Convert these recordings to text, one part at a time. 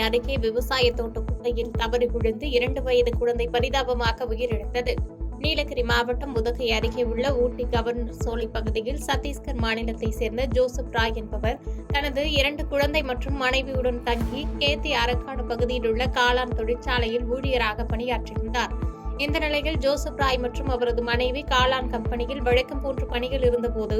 அருகே விவசாய தோட்ட குட்டையில் தவறி விழுந்து 2 வயது குழந்தை பரிதாபமாக உயிரிழந்தது. நீலகிரி மாவட்டம் உதகை அருகே உள்ள ஊட்டி கவர்னர் சோலை பகுதியில் சத்தீஸ்கர் மாநிலத்தைச் சேர்ந்த ஜோசப் ராய் என்பவர் தனது 2 குழந்தை மற்றும் மனைவியுடன் தங்கி கேத்தி அரக்காடு பகுதியில் உள்ள காளான் தொழிற்சாலையில் ஊழியராக பணியாற்றியிருந்தார். இந்த நிலையில் ஜோசப் ராய் மற்றும் அவரது மனைவி காளான் கம்பெனியில் வழக்கம் போன்ற பணிகள் இருந்தபோது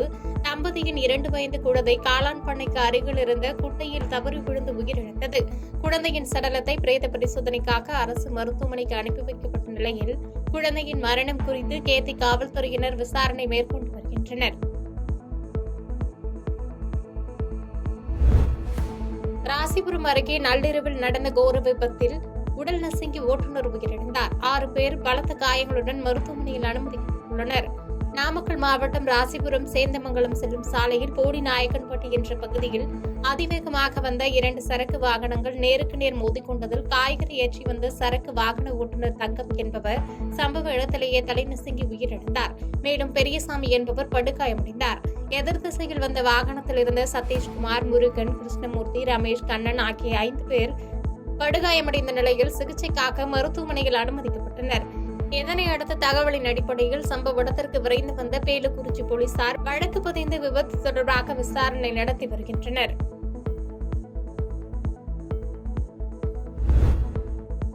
தம்பதியின் 2 வயது குழந்தை காளான் பண்ணைக்கு அருகில் இருந்த குட்டையில் தவறி விழுந்து உயிரிழந்தது. குழந்தையின் சடலத்தை பிரேத பரிசோதனைக்காக அரசு மருத்துவமனைக்கு அனுப்பி வைக்கப்பட்ட நிலையில் குழந்தையின் மரணம் குறித்து கேத்தி காவல்துறையினர் விசாரணை மேற்கொண்டு வருகின்றனர். ராசிபுரம் அருகே நள்ளிரவில் நடந்த கோர விபத்தில் உடல் நசுங்கி ஓட்டுநர் உயிரிழந்தார். 6 பேர் பலத்த காயங்களுடன் மருத்துவமனையில் அனுமதிக்கப்பட்டுள்ளனர். நாமக்கல் மாவட்டம் ராசிபுரம் சேந்தமங்கலம் செல்லும் சாலையில் போடிநாயக்கன்பட்டி என்ற பகுதியில் அதிவேகமாக வந்த 2 சரக்கு வாகனங்கள் நேருக்கு நேர் மோதிக்கொண்டதில் காய்கறி ஏற்றி வந்த சரக்கு வாகன ஓட்டுநர் தங்கம் என்பவர் சம்பவ இடத்திலேயே தலைநசுங்கி உயிரிழந்தார். மேலும் பெரியசாமி என்பவர் படுகாயமடைந்தார். எதிர் திசையில் வந்த வாகனத்தில் இருந்த சதீஷ்குமார், முருகன், கிருஷ்ணமூர்த்தி, ரமேஷ், கண்ணன் ஆகிய 5 பேர் படுகாயமடைந்த நிலையில் சிகிச்சைக்காக மருத்துவமனையில் அனுமதிக்கப்பட்டனர். இதனை அடுத்த தகவலின் அடிப்படையில் சம்பவ இடத்திற்கு விரைந்து வந்த பேலுக்குறிச்சி போலீசார் வழக்கு பதிந்து விபத்து தொடர்பாக விசாரணை நடத்தி வருகின்றனர்.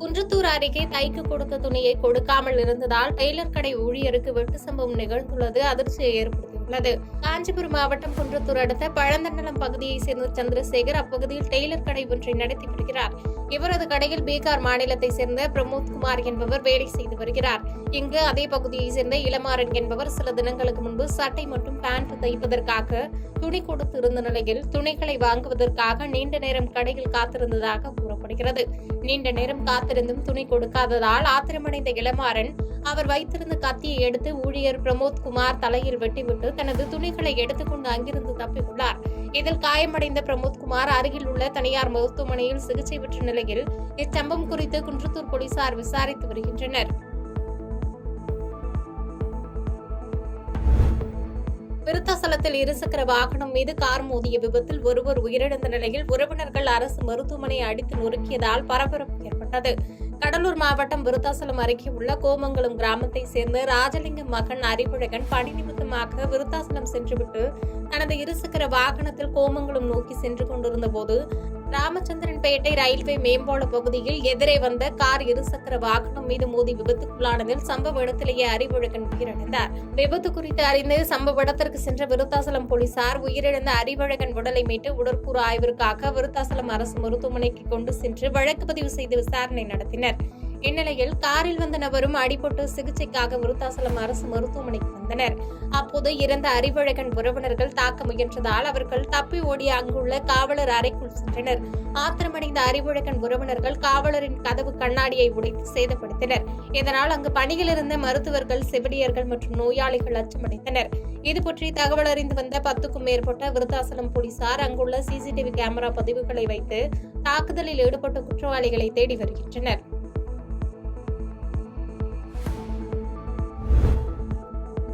குன்றத்தூர் அருகே தைக்கு கொடுத்த துணியை கொடுக்காமல் இருந்ததால் டெய்லர் கடை ஊழியருக்கு வெட்டு சம்பவம் நிகழ்ந்துள்ளது அதிர்ச்சியை ஏற்படுத்தியுள்ளது. காஞ்சிபுரம் மாவட்டம் குன்றத்தூர் அடுத்த பழந்தண்டலம் பகுதியைச் சேர்ந்த சந்திரசேகர் அப்பகுதியில் டெய்லர் கடை ஒன்றை நடத்தி வருகிறார். இவரது கடையில் பீகார் மாநிலத்தைச் சேர்ந்த பிரமோத்குமார் என்பவர் வேலை செய்து வருகிறார். இங்கு அதே பகுதியைச் சேர்ந்த இளமாறன் என்பவர் சில தினங்களுக்கு முன்பு சட்டை மற்றும் பேண்ட் தைப்பதற்காக துணி கொடுத்து இருந்த நிலையில் துணிகளை வாங்குவதற்காக நீண்ட நேரம் கடையில் காத்திருந்ததாக கூறப்படுகிறது. நீண்ட நேரம் காத்திருந்தும் துணி கொடுக்காததால் ஆத்திரமடைந்த இளமாறன் அவர் வைத்திருந்த கத்தியை எடுத்து ஊழியர் பிரமோத்குமார் தலையில் வெட்டிவிட்டு தனது துணிகளை எடுத்துக்கொண்டு அங்கிருந்து தப்பியுள்ளார். இதில் காயமடைந்த பிரமோத்குமார் அருகில் உள்ள தனியார் மருத்துவமனையில் சிகிச்சை பெற்ற நிலையில் இச்சம்பவம் குறித்து குன்றத்தூர் போலீசார் விசாரித்து வருகின்றனர். விருத்தாசலத்தில் இருசக்கர வாகனம் மீது கார் மோதிய விபத்தில் ஒருவர் உயிரிழந்த நிலையில் உறவினர்கள் அரசு மருத்துவமனையை அடித்து நொறுக்கியதால் பரபரப்பு ஏற்பட்டது. கடலூர் மாவட்டம் விருத்தாசலம் அருகே உள்ள கோமங்கலம் கிராமத்தை சேர்ந்த ராஜலிங்கம் மகன் அறிவுழகன் பணி நிமித்தமாக விருத்தாசலம் சென்றுவிட்டு தனது இருசக்கர வாகனத்தில் கோமங்கலம் நோக்கி சென்று கொண்டிருந்த போது ராமச்சந்திரன்பேட்டை ரயில்வே மேம்பால பகுதியில் எதிரே வந்த கார் இருசக்கர வாகனம் மீது மோதி விபத்துக்குள்ளானதில் சம்பவ இடத்திலேயே அறிவுழகன் உயிரிழந்தார். விபத்து குறித்து அறிந்து சம்பவ இடத்திற்கு சென்ற விருத்தாசலம் போலீசார் உயிரிழந்த அறிவுழகன் உடலை மீட்டு உடற்கூறு ஆய்விற்காக விருத்தாசலம் அரசு மருத்துவமனைக்கு கொண்டு சென்று வழக்கு பதிவு செய்து விசாரணை நடத்தினர். இந்நிலையில் காரில் வந்த நபரும் அடிபட்டு சிகிச்சைக்காக விருத்தாசலம் அரசு மருத்துவமனைக்கு வந்தனர். அப்போது இறந்த அறிவழகன் உறவினர்கள் தாக்க முயன்றதால் அவர்கள் தப்பி ஓடி அங்குள்ள காவலர் அறைக்குள் சென்றனர். ஆத்திரமடைந்த அறிவழகன் உறவினர்கள் காவலரின் கதவு கண்ணாடியை உடைத்து சேதப்படுத்தினர். இதனால் அங்கு பணியில் இருந்த மருத்துவர்கள், செவிலியர்கள் மற்றும் நோயாளிகள் அச்சமடைந்தனர். இதுபற்றி தகவல் அறிந்து வந்த 10க்கும் மேற்பட்ட விருத்தாசலம் போலீசார் அங்குள்ள சிசிடிவி கேமரா பதிவுகளை வைத்து தாக்குதலில் ஈடுபட்ட குற்றவாளிகளை தேடி வருகின்றனர்.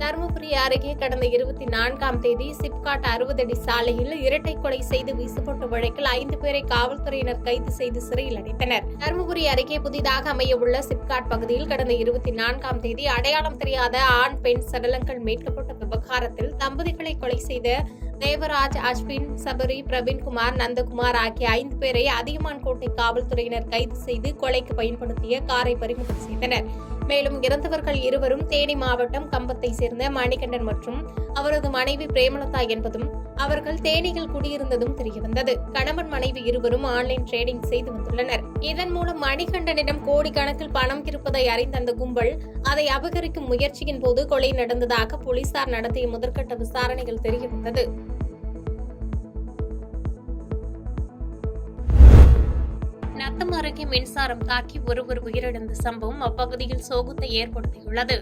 தருமபுரி அருகே கடந்த 24ஆம் தேதி சிப்காட் 60 அடி சாலையில் இரட்டை கொலை செய்து வீசப்பட்ட வழக்கில் 5 பேரை காவல்துறையினர் கைது செய்து சிறையில் அடைத்தனர். தருமபுரி அருகே புதிதாக அமையவுள்ள சிப்காட் பகுதியில் கடந்த 24ஆம் தேதி அடையாளம் தெரியாத ஆண், பெண் சடலங்கள் மீட்கப்பட்ட விவகாரத்தில் தம்பதிகளை கொலை செய்த தேவராஜ், அஸ்வின், சபரி, பிரவீன்குமார், நந்தகுமார் ஆகிய 5 பேரை அதியமான் கோட்டை காவல்துறையினர் கைது செய்து கொலைக்கு பயன்படுத்திய காரை பறிமுதல் செய்தனர். மேலும் இறந்தவர்கள் இருவரும் தேனி மாவட்டம் கம்பத்தை சேர்ந்த மணிகண்டன் மற்றும் அவரது மனைவி பிரேமலதா என்பதும் அவர்கள் தேனியில் குடியிருந்ததும் தெரியவந்தது. கணவன், மனைவி இருவரும் ஆன்லைன் ட்ரேடிங் செய்து வந்துள்ளனர். இதன் மூலம் மணிகண்டனிடம் கோடிக்கணக்கில் பணம் இருப்பதை அறிந்த அந்த கும்பல் அதை அபகரிக்கும் முயற்சியின் போது கொலை நடந்ததாக போலீசார் நடத்திய முதற்கட்ட விசாரணைகள் தெரியவந்தது. நத்தம் அருகே மின்சாரம் தாக்கி ஒருவர் உயிரிழந்த சம்பவம் அப்பகுதியில் சோகத்தை ஏற்படுத்தியுள்ளது.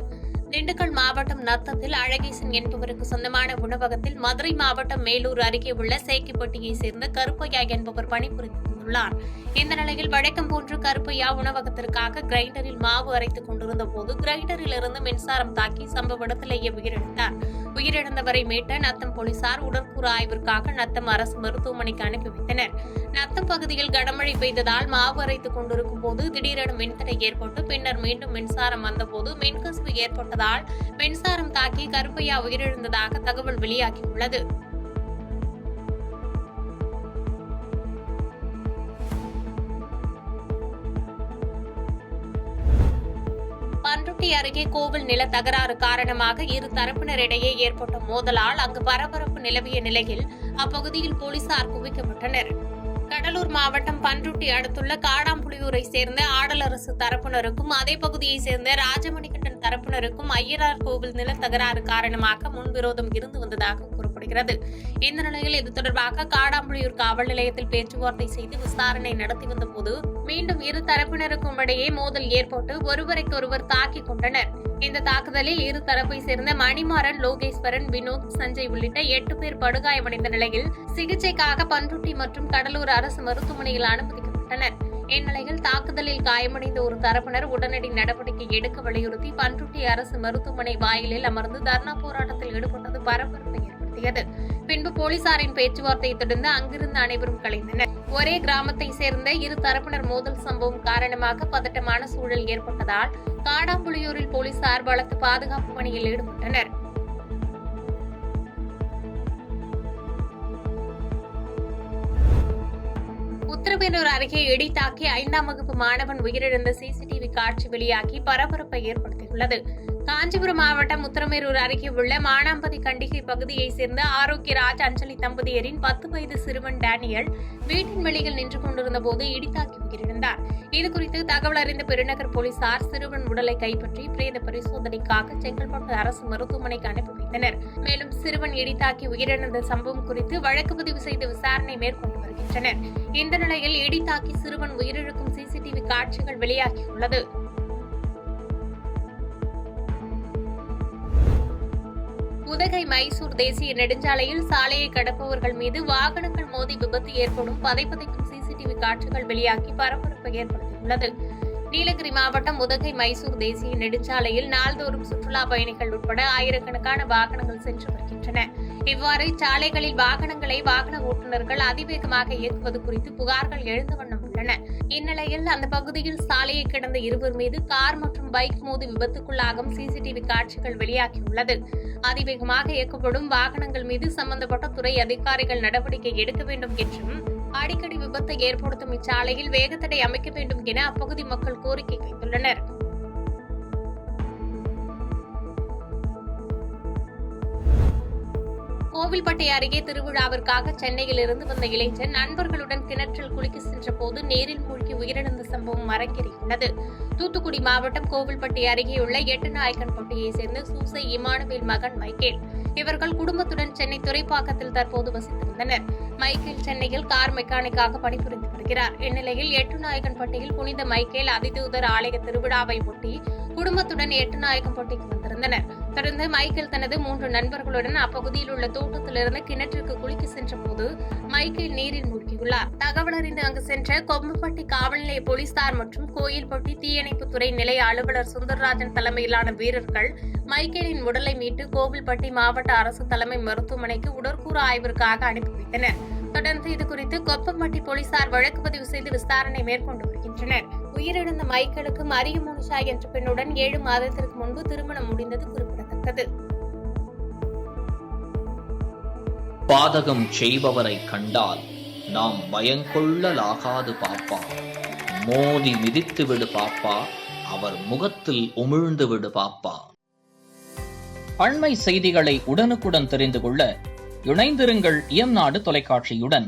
திண்டுக்கல் மாவட்டம் நத்தத்தில் அழகேசன் என்பவருக்கு சொந்தமான உணவகத்தில் மதுரை மாவட்டம் மேலூர் அருகே உள்ள சேக்கிப்பட்டியை சேர்ந்த கருப்பையா என்பவர் பணிபுரிந்து தெரிவித்துள்ளார். இந்த நிலையில் வழக்கம் போன்று கருப்பையா உணவகத்திற்காக கிரைண்டரில் மாவு அரைத்துக் கொண்டிருந்த போது கிரைண்டரில் இருந்து மின்சாரம் தாக்கி சம்பவ இடத்திலேயே உயிரிழந்தார். உயிரிழந்தவரை மீட்ட நத்தம் போலீசார் உடற்கூறு ஆய்விற்காக நத்தம் அரசு மருத்துவமனைக்கு அனுப்பி வைத்தனர். நத்தம் பகுதியில் கனமழை பெய்ததால் மாவு அரைத்துக் கொண்டிருக்கும் போது திடீரென மின்தடை ஏற்பட்டு பின்னர் மீண்டும் மின்சாரம் வந்தபோது மின்கசிவு ஏற்பட்டதால் மின்சாரம் தாக்கி கருப்பையா உயிரிழந்ததாக தகவல் வெளியாகியுள்ளது. பண்ருட்டி அருகே கோவில் நில தகராறு காரணமாக இரு தரப்பினரிடையே ஏற்பட்ட மோதலால் அங்கு பரபரப்பு நிலவிய நிலையில் அப்பகுதியில் போலீசார் குவிக்கப்பட்டனர். கடலூர் மாவட்டம் பண்ருட்டி அடுத்துள்ள காடாம்புலியூரை சேர்ந்த ஆடலரசு தரப்பினருக்கும் அதே பகுதியை சேர்ந்த ராஜமணிகண்டன் தரப்பினருக்கும் ஐயனார் கோவில் நில தகராறு காரணமாக முன்விரோதம் இருந்து வந்ததாக கூறப்படுகிறது. இந்த நிலையில் இது தொடர்பாக காடாம்புலியூர் காவல் நிலையத்தில் பேச்சுவார்த்தை செய்து விசாரணை நடத்தி வந்தபோது மீண்டும் இரு தரப்பினருக்கும் இடையே மோதல் ஏற்பட்டு ஒருவருக்கொருவர் தாக்கிக் கொண்டனர். இந்த தாக்குதலில் இரு தரப்பை சேர்ந்த மணிமாறன், லோகேஸ்வரன், வினோத், சஞ்சய் உள்ளிட்ட 8 பேர் படுகாயமடைந்த நிலையில் சிகிச்சைக்காக பண்ருட்டி மற்றும் கடலூர் அரசு மருத்துவமனையில் அனுமதிக்கப்பட்டனர். இந்நிலையில் தாக்குதலில் காயமடைந்த ஒரு தரப்பினர் உடனடி நடவடிக்கை எடுக்க வலியுறுத்தி பண்ருட்டி அரசு மருத்துவமனை வாயிலில் அமர்ந்து தர்ணா போராட்டத்தில் ஈடுபட்டது பரபரப்பை ஏற்படுத்தியது. பின்பு போலீசாரின் பேச்சுவார்த்தையை தொடர்ந்து அங்கிருந்து அனைவரும் கலைந்தனர். ஒரே கிராமத்தை சேர்ந்த இரு தரப்பினர் மோதல் சம்பவம் காரணமாக பதட்டமான சூழல் ஏற்பட்டதால் காடாம்புலியூரில் போலீசார் பலத்த பாதுகாப்பு பணியில் ஈடுபட்டனர். உத்தரவேலூர் அருகே இடி தாக்கி 5ஆம் வகுப்பு மாணவன் உயிரிழந்த சிசிடிவி காட்சி வெளியாகி பரபரப்பை ஏற்படுத்தியுள்ளது. காஞ்சிபுரம் மாவட்டம் உத்தரமேரூர் அருகே உள்ள மானாம்பதி கண்டிகை பகுதியைச் சேர்ந்த ஆரோக்கியராஜ், அஞ்சலி தம்பதியரின் 10 வயது சிறுவன் டேனியல் வீட்டின் வெளியில் நின்று கொண்டிருந்த போது இடித்தாக்கி உயிரிழந்தார். இதுகுறித்து தகவல் அறிந்த பெருநகர் போலீசார் சிறுவன் உடலை கைப்பற்றி பிரேத பரிசோதனைக்காக செங்கல்பட்டு அரசு மருத்துவமனைக்கு அனுப்பி வைத்தனர். மேலும் சிறுவன் இடித்தாக்கி உயிரிழந்த சம்பவம் குறித்து வழக்கு பதிவு செய்து விசாரணை மேற்கொண்டு வருகின்றனர். இந்த நிலையில் இடித்தாக்கி சிறுவன் உயிரிழக்கும் சிசிடிவி காட்சிகள் வெளியாகியுள்ளது. உதகை மைசூர் தேசிய நெடுஞ்சாலையில் சாலையை கடப்பவர்கள் மீது வாகனங்கள் மோதி விபத்து ஏற்படும் பதைப்பதைக்கும் சிசிடிவி காட்சிகள் வெளியாகி பரபரப்பை ஏற்படுத்தியுள்ளது. நீலகிரி மாவட்டம் உதகை மைசூர் தேசிய நெடுஞ்சாலையில் நாள்தோறும் சுற்றுலா பயணிகள் உட்பட ஆயிரக்கணக்கான வாகனங்கள் சென்று வருகின்றன. இவ்வாறு சாலைகளில் வாகனங்களை வாகன ஓட்டுநர்கள் அதிவேகமாக இயக்குவது குறித்து புகார்கள் எழுந்த வண்ணம் உள்ளன. இந்நிலையில் அந்த பகுதியில் சாலையை கடந்த இருவர் மீது கார் மற்றும் பைக் மோதி விபத்துக்குள்ளாகும் சிசிடிவி காட்சிகள் வெளியாகியுள்ளது. அதிவேகமாக இயக்கப்படும் வாகனங்கள் மீது சம்பந்தப்பட்ட துறை அதிகாரிகள் நடவடிக்கை எடுக்க வேண்டும் என்றும் அடிக்கடி விபத்தை ஏற்படுத்தும் இச்சாலையில் வேகத்தடை அமைக்க வேண்டும் என அப்பகுதி மக்கள் கோரிக்கை வைத்துள்ளனர். கோவில்பட்டி அருகே திருவிழாவிற்காக சென்னையில் இருந்து வந்த இளைஞர் நண்பர்களுடன் கிணற்றில் குளிக்க சென்ற போது நீரில் மூழ்கி உயிரிழந்த சம்பவம் அரங்கேறியுள்ளது. தூத்துக்குடி மாவட்டம் கோவில்பட்டி அருகேயுள்ள எட்டுநாயக்கன்பட்டியைச் சேர்ந்த சூசை இமானுவேல் மகன் மைக்கேல். இவர்கள் குடும்பத்துடன் சென்னை துறைப்பாக்கத்தில் தற்போது வசித்திருந்தனர். மைக்கேல் சென்னையில் கார் மெக்கானிக்காக பணிபுரிந்து வருகிறார். இந்நிலையில் எட்டுநாயக்கன்பட்டியில் புனித மைக்கேல் அதிதூதர் ஆலய திருவிழாவை ஒட்டி குடும்பத்துடன் எட்டுநாயக்கன்பட்டிக்கு வந்திருந்தனர். தொடர்ந்து மைக்கேல் தனது 3 நண்பர்களுடன் அப்பகுதியில் உள்ள தோட்டத்திலிருந்து கிணற்றிற்கு குளிக்க சென்ற போது மைக்கேல் நீரில் மூழ்கியுள்ளார். தகவல் அறிந்து அங்கு சென்ற கொம்பப்பட்டி காவல் நிலைய போலீசார் மற்றும் கோயில்பட்டி தீயணைப்புத்துறை நிலைய அலுவலர் சுந்தரராஜன் தலைமையிலான வீரர்கள் மைக்கேலின் உடலை மீட்டு கோவில்பட்டி மாவட்ட அரசு தலைமை மருத்துவமனைக்கு உடற்கூறு ஆய்விற்காக அனுப்பி வைத்தனர். தொடர்ந்து இதுகுறித்து கொப்பம்பட்டி போலீசார் வழக்கு பதிவு செய்து விசாரணை மேற்கொண்டு வருகின்றனர். உயிரிழந்த மைக்கேலுக்கு மரியமோனிஷா என்ற பெண்ணுடன் 7 மாதத்திற்கு முன்பு திருமணம் முடிந்தது குறிப்பிடத்தக்கது. பாதகம் செய்பவரை கண்டால் நாம் பயங்கொள்ளலாகாது பாப்பா, மோதி மிதித்து விடு பாப்பா, அவர் முகத்தில் உமிழ்ந்து விடு பாப்பா. அண்மை செய்திகளை உடனுக்குடன் தெரிந்து கொள்ள இணைந்திருங்கள் எம் நாடு தொலைக்காட்சியுடன்.